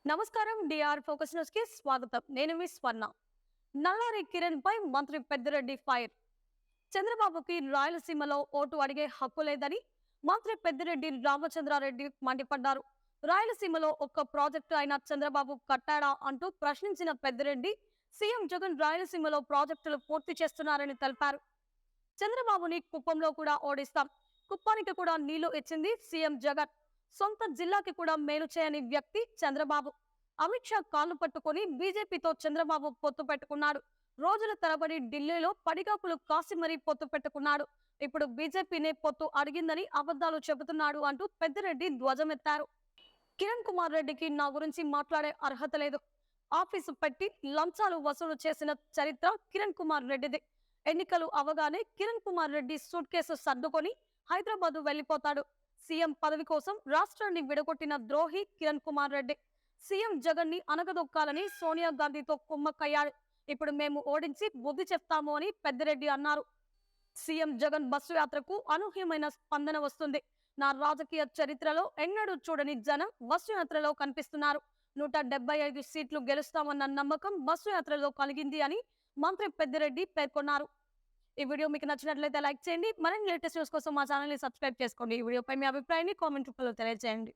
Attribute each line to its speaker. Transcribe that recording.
Speaker 1: నమస్కారం. DR focus news కి స్వాగతం. నేను మీ స్వర్ణ. నల్లారి కిరణ్ పై మంత్రి పెద్దిరెడ్డి ఫైర్. చంద్రబాబుకి రాయలసీమలో ఓటు అడిగే హక్కు లేదని మంత్రి పెద్దిరెడ్డి రామచంద్రారెడ్డి మండిపడ్డారు. రాయలసీమలో ఒక్క ప్రాజెక్టు అయినా చంద్రబాబు కట్టాడా అంటూ ప్రశ్నించిన పెద్దిరెడ్డి సీఎం జగన్ రాయలసీమలో ప్రాజెక్టులు పూర్తి చేస్తున్నారని తెలిపారు. చంద్రబాబుని కుప్పంలో కూడా ఓడిస్తాం, కుప్పానికి కూడా నీళ్లు ఇచ్చింది సీఎం జగన్. సొంత జిల్లాకి కూడా మేలు చేయని వ్యక్తి చంద్రబాబు. అమిత్ షా కాళ్లు పట్టుకుని బీజేపీతో చంద్రబాబు పొత్తు పెట్టుకున్నాడు. రోజుల తరబడి ఢిల్లీలో పడిగాపులు కాసి మరీ పొత్తు పెట్టుకున్నాడు. ఇప్పుడు బీజేపీనే పొత్తు అడిగిందని అబద్ధాలు చెబుతున్నాడు అంటూ పెద్దిరెడ్డి ధ్వజమెత్తారు. కిరణ్ కుమార్ రెడ్డికి నా గురించి మాట్లాడే అర్హత లేదు. ఆఫీసు పెట్టి లంచాలు వసూలు చేసిన చరిత్ర కిరణ్ కుమార్ రెడ్డిది. ఎన్నికలు అవగానే కిరణ్ కుమార్ రెడ్డి సూట్ కేసు సర్దుకొని హైదరాబాద్ వెళ్లిపోతాడు. సీఎం పదవి కోసం రాష్ట్రాన్ని విడగొట్టిన ద్రోహి కిరణ్ కుమార్ రెడ్డి. సీఎం జగన్ ని అనగదొక్కాలని సోనియా గాంధీతో కుమ్మక్కయ్యాడు. ఇప్పుడు మేము ఓడించి బుద్ధి చెప్తాము అని పెద్దిరెడ్డి అన్నారు. సీఎం జగన్ బస్సు యాత్రకు అనూహ్యమైన స్పందన వస్తుంది. నా రాజకీయ చరిత్రలో ఎన్నడూ చూడని జనం బస్సు యాత్రలో కనిపిస్తున్నారు. 175 సీట్లు గెలుస్తామన్న నమ్మకం బస్సు యాత్రలో కలిగింది అని మంత్రి పెద్దిరెడ్డి పేర్కొన్నారు. ఈ వీడియో మీకు నచ్చినట్లయితే లైక్ చేయండి. మరిన్ని లేటెస్ట్ న్యూస్ కోసం మా ఛానల్ ని సబ్స్క్రైబ్ చేసుకోండి. ఈ వీడియోపై మీ అభిప్రాయాన్ని కామెంట్ రూపంలో తెలియజేయండి.